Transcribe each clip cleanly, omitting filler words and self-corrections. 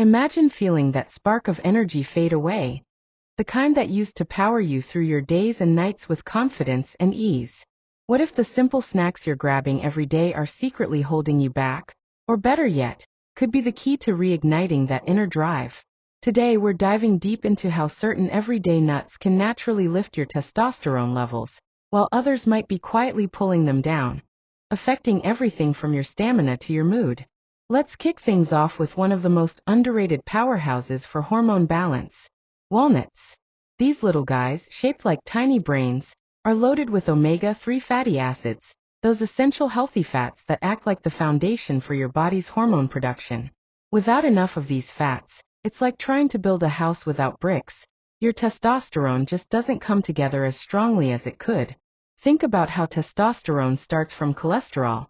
Imagine feeling that spark of energy fade away, the kind that used to power you through your days and nights with confidence and ease. What if the simple snacks you're grabbing every day are secretly holding you back, or better yet, could be the key to reigniting that inner drive? Today we're diving deep into how certain everyday nuts can naturally lift your testosterone levels, while others might be quietly pulling them down, affecting everything from your stamina to your mood. Let's kick things off with one of the most underrated powerhouses for hormone balance: walnuts. These little guys, shaped like tiny brains, are loaded with omega-3 fatty acids, those essential healthy fats that act like the foundation for your body's hormone production. Without enough of these fats, it's like trying to build a house without bricks. Your testosterone just doesn't come together as strongly as it could. Think about how testosterone starts from cholesterol,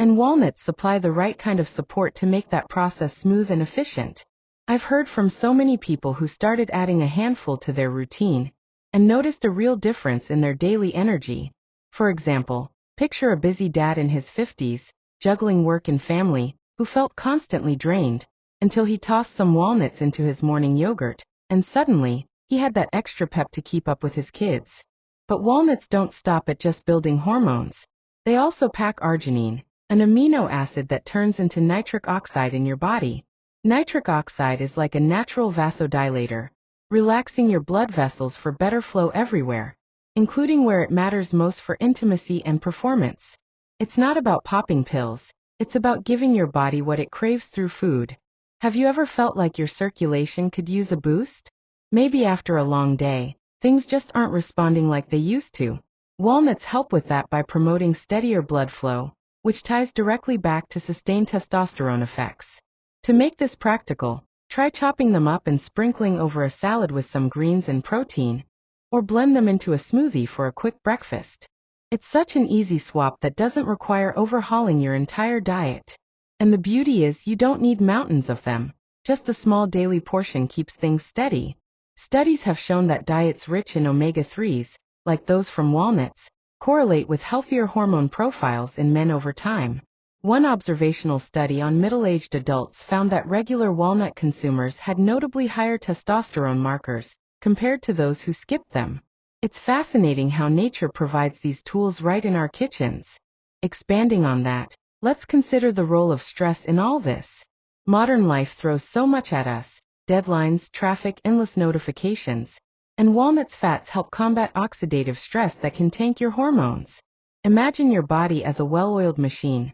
and walnuts supply the right kind of support to make that process smooth and efficient. I've heard from so many people who started adding a handful to their routine and noticed a real difference in their daily energy. For example, picture a busy dad in his 50s, juggling work and family, who felt constantly drained, until he tossed some walnuts into his morning yogurt, and suddenly, he had that extra pep to keep up with his kids. But walnuts don't stop at just building hormones. They also pack arginine, an amino acid that turns into nitric oxide in your body. Nitric oxide is like a natural vasodilator, relaxing your blood vessels for better flow everywhere, including where it matters most for intimacy and performance. It's not about popping pills, it's about giving your body what it craves through food. Have you ever felt like your circulation could use a boost? Maybe after a long day, things just aren't responding like they used to. Walnuts help with that by promoting steadier blood flow, which ties directly back to sustained testosterone effects. To make this practical, try chopping them up and sprinkling over a salad with some greens and protein, or blend them into a smoothie for a quick breakfast. It's such an easy swap that doesn't require overhauling your entire diet. And the beauty is you don't need mountains of them. Just a small daily portion keeps things steady. Studies have shown that diets rich in omega-3s, like those from walnuts, correlate with healthier hormone profiles in men over time. One observational study on middle-aged adults found that regular walnut consumers had notably higher testosterone markers compared to those who skipped them. It's fascinating how nature provides these tools right in our kitchens. Expanding on that, let's consider the role of stress in all this. Modern life throws so much at us: deadlines, traffic, endless notifications, and walnuts fats help combat oxidative stress that can tank your hormones. Imagine your body as a well-oiled machine.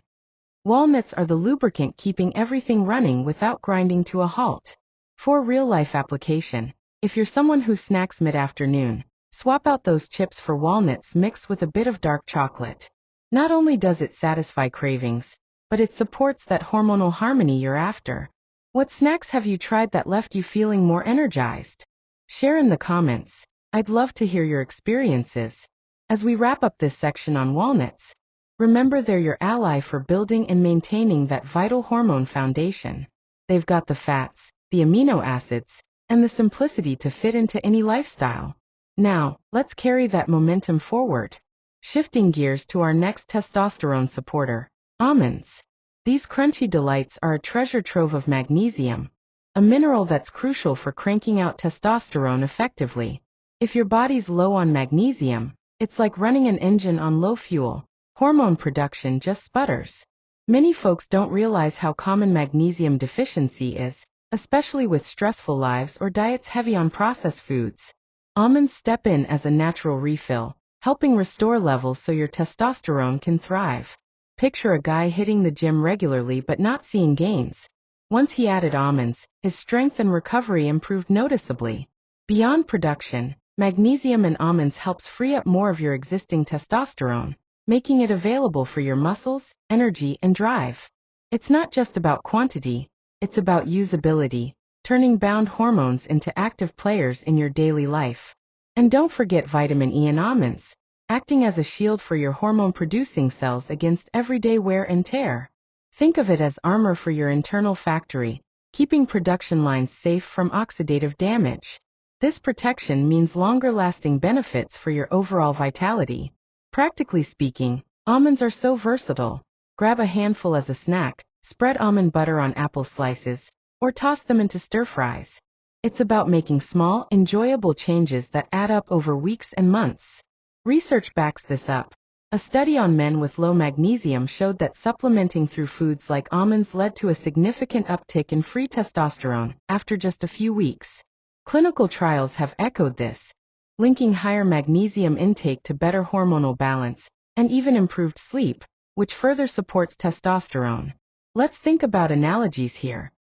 Walnuts are the lubricant keeping everything running without grinding to a halt. For real-life application, if you're someone who snacks mid-afternoon, swap out those chips for walnuts mixed with a bit of dark chocolate. Not only does it satisfy cravings, but it supports that hormonal harmony you're after. What snacks have you tried that left you feeling more energized? Share in the comments. I'd love to hear your experiences. As we wrap up this section on walnuts, remember they're your ally for building and maintaining that vital hormone foundation. They've got the fats, the amino acids, and the simplicity to fit into any lifestyle. Now, let's carry that momentum forward. Shifting gears to our next testosterone supporter, almonds. These crunchy delights are a treasure trove of magnesium, a mineral that's crucial for cranking out testosterone effectively. If your body's low on magnesium, it's like running an engine on low fuel. Hormone production just sputters. Many folks don't realize how common magnesium deficiency is, especially with stressful lives or diets heavy on processed foods. Almonds step in as a natural refill, helping restore levels so your testosterone can thrive. Picture a guy hitting the gym regularly but not seeing gains. Once he added almonds, his strength and recovery improved noticeably. Beyond production, magnesium in almonds helps free up more of your existing testosterone, making it available for your muscles, energy, and drive. It's not just about quantity, it's about usability, turning bound hormones into active players in your daily life. And don't forget vitamin E in almonds, acting as a shield for your hormone-producing cells against everyday wear and tear. Think of it as armor for your internal factory, keeping production lines safe from oxidative damage. This protection means longer-lasting benefits for your overall vitality. Practically speaking, almonds are so versatile. Grab a handful as a snack, spread almond butter on apple slices, or toss them into stir-fries. It's about making small, enjoyable changes that add up over weeks and months. Research backs this up. A study on men with low magnesium showed that supplementing through foods like almonds led to a significant uptick in free testosterone after just a few weeks. Clinical trials have echoed this, linking higher magnesium intake to better hormonal balance and even improved sleep, which further supports testosterone. Let's think about analogies here.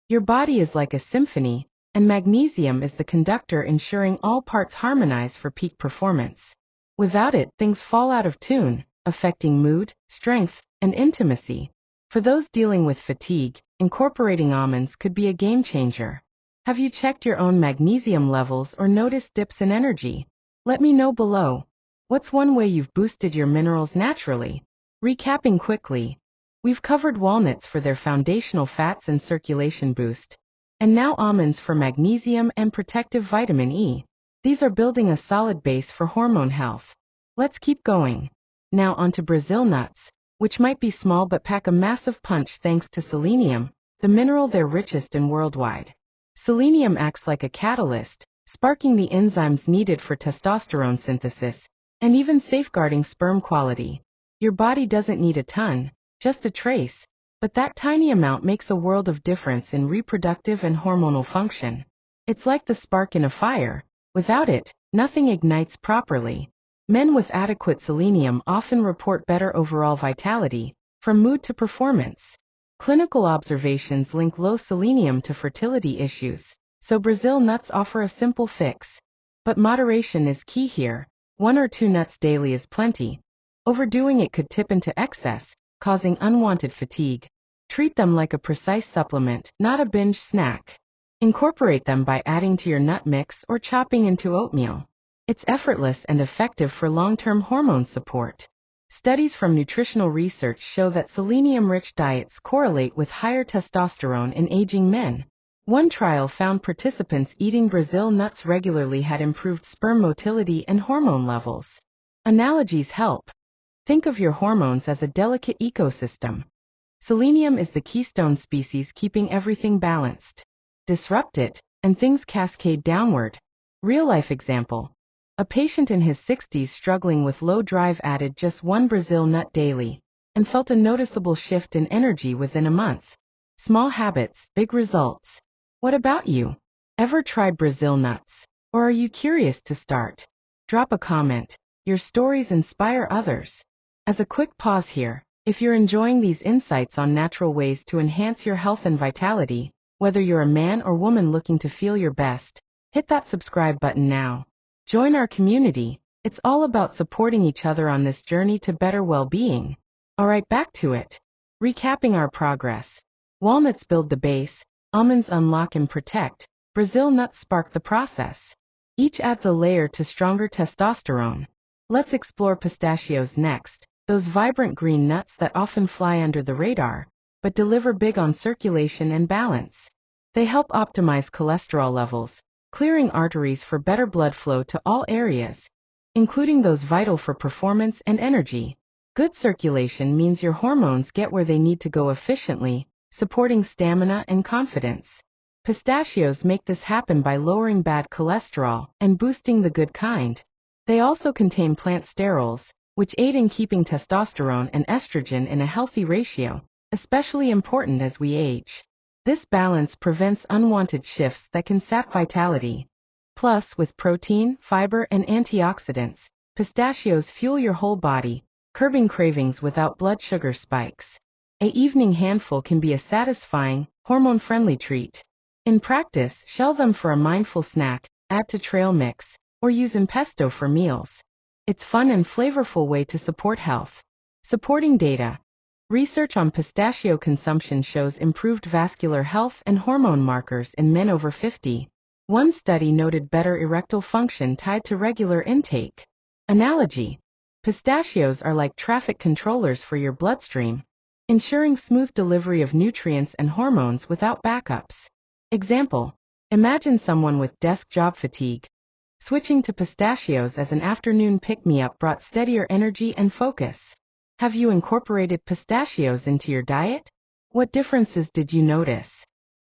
Your body is like a symphony, and magnesium is the conductor ensuring all parts harmonize for peak performance. Without it, things fall out of tune, affecting mood, strength, and intimacy. For those dealing with fatigue, incorporating almonds could be a game changer. Have you checked your own magnesium levels or noticed dips in energy? Let me know below. What's one way you've boosted your minerals naturally? Recapping quickly, we've covered walnuts for their foundational fats and circulation boost, and now almonds for magnesium and protective vitamin E. These are building a solid base for hormone health. Let's keep going. Now onto Brazil nuts, which might be small but pack a massive punch thanks to selenium, the mineral they're richest in worldwide. Selenium acts like a catalyst, sparking the enzymes needed for testosterone synthesis, and even safeguarding sperm quality. Your body doesn't need a ton, just a trace, but that tiny amount makes a world of difference in reproductive and hormonal function. It's like the spark in a fire. Without it, nothing ignites properly. Men with adequate selenium often report better overall vitality, from mood to performance. Clinical observations link low selenium to fertility issues, so Brazil nuts offer a simple fix. But moderation is key here. 1 or 2 nuts daily is plenty. Overdoing it could tip into excess, causing unwanted fatigue. Treat them like a precise supplement, not a binge snack. Incorporate them by adding to your nut mix or chopping into oatmeal. It's effortless and effective for long-term hormone support. Studies from nutritional research show that selenium-rich diets correlate with higher testosterone in aging men. One trial found participants eating Brazil nuts regularly had improved sperm motility and hormone levels. Analogies help. Think of your hormones as a delicate ecosystem. Selenium is the keystone species keeping everything balanced. Disrupt it, and things cascade downward. Real-life example. A patient in his 60s struggling with low drive added just 1 Brazil nut daily, and felt a noticeable shift in energy within a month. Small habits, big results. What about you? Ever tried Brazil nuts? Or are you curious to start? Drop a comment. Your stories inspire others. As a quick pause here, if you're enjoying these insights on natural ways to enhance your health and vitality, whether you're a man or woman looking to feel your best, hit that subscribe button now. Join our community. It's all about supporting each other on this journey to better well-being. Alright, back to it. Recapping our progress. Walnuts build the base, almonds unlock and protect, Brazil nuts spark the process. Each adds a layer to stronger testosterone. Let's explore pistachios next, those vibrant green nuts that often fly under the radar, but deliver big on circulation and balance. They help optimize cholesterol levels, clearing arteries for better blood flow to all areas, including those vital for performance and energy. Good circulation means your hormones get where they need to go efficiently, supporting stamina and confidence. Pistachios make this happen by lowering bad cholesterol and boosting the good kind. They also contain plant sterols, which aid in keeping testosterone and estrogen in a healthy ratio, especially important as we age. This balance prevents unwanted shifts that can sap vitality. Plus, with protein, fiber, and antioxidants, pistachios fuel your whole body, curbing cravings without blood sugar spikes. An evening handful can be a satisfying, hormone-friendly treat. In practice, shell them for a mindful snack, add to trail mix, or use in pesto for meals. It's fun and flavorful way to support health. Supporting data. Research on pistachio consumption shows improved vascular health and hormone markers in men over 50. One study noted better erectile function tied to regular intake. Analogy. Pistachios are like traffic controllers for your bloodstream, ensuring smooth delivery of nutrients and hormones without backups. Example. Imagine someone with desk job fatigue. Switching to pistachios as an afternoon pick-me-up brought steadier energy and focus. Have you incorporated pistachios into your diet? What differences did you notice?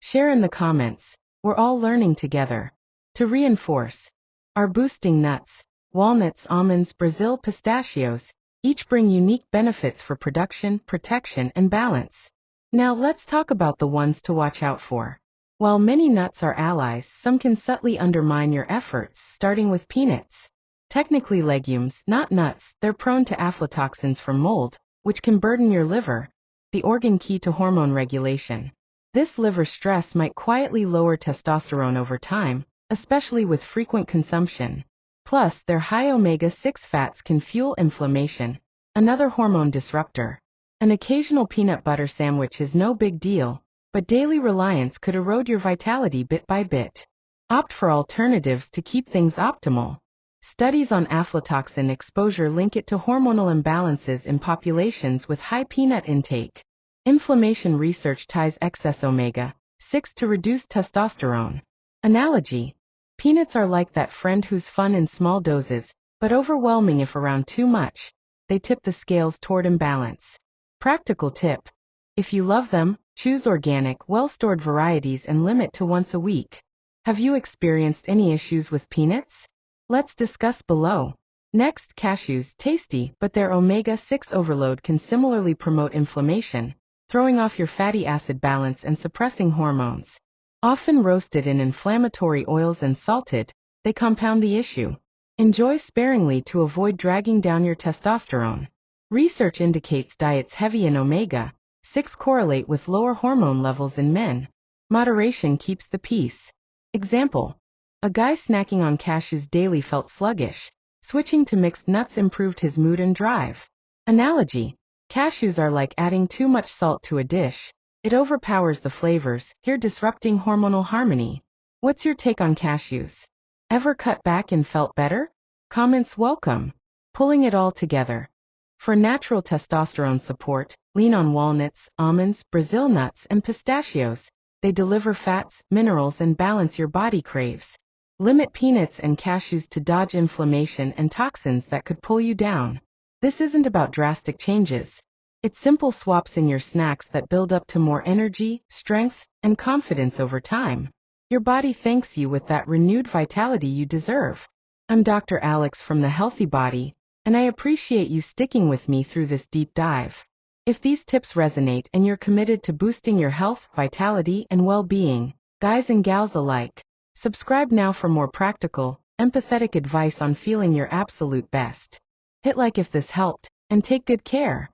Share in the comments. We're all learning together. To reinforce, our boosting nuts, walnuts, almonds, Brazil pistachios, each bring unique benefits for production, protection, and balance. Now let's talk about the ones to watch out for. While many nuts are allies, some can subtly undermine your efforts, starting with peanuts. Technically legumes, not nuts, they're prone to aflatoxins from mold, which can burden your liver, the organ key to hormone regulation. This liver stress might quietly lower testosterone over time, especially with frequent consumption. Plus, their high omega-6 fats can fuel inflammation, another hormone disruptor. An occasional peanut butter sandwich is no big deal, but daily reliance could erode your vitality bit by bit. Opt for alternatives to keep things optimal. Studies on aflatoxin exposure link it to hormonal imbalances in populations with high peanut intake. Inflammation research ties excess omega-6 to reduced testosterone. Analogy: peanuts are like that friend who's fun in small doses, but overwhelming if around too much. They tip the scales toward imbalance. Practical tip: if you love them, choose organic, well-stored varieties and limit to once a week. Have you experienced any issues with peanuts? Let's discuss below. Next, cashews, tasty, but their omega-6 overload can similarly promote inflammation, throwing off your fatty acid balance and suppressing hormones. Often roasted in inflammatory oils and salted, they compound the issue. Enjoy sparingly to avoid dragging down your testosterone. Research indicates diets heavy in omega-6 correlate with lower hormone levels in men. Moderation keeps the peace. Example: a guy snacking on cashews daily felt sluggish. Switching to mixed nuts improved his mood and drive. Analogy: cashews are like adding too much salt to a dish. It overpowers the flavors, here disrupting hormonal harmony. What's your take on cashews? Ever cut back and felt better? Comments welcome. Pulling it all together. For natural testosterone support, lean on walnuts, almonds, Brazil nuts, and pistachios. They deliver fats, minerals, and balance your body craves. Limit peanuts and cashews to dodge inflammation and toxins that could pull you down. This isn't about drastic changes. It's simple swaps in your snacks that build up to more energy, strength, and confidence over time. Your body thanks you with that renewed vitality you deserve. I'm Dr. Alex from The Healthy Body, and I appreciate you sticking with me through this deep dive. If these tips resonate and you're committed to boosting your health, vitality, and well-being, guys and gals alike, subscribe now for more practical, empathetic advice on feeling your absolute best. Hit like if this helped, and take good care.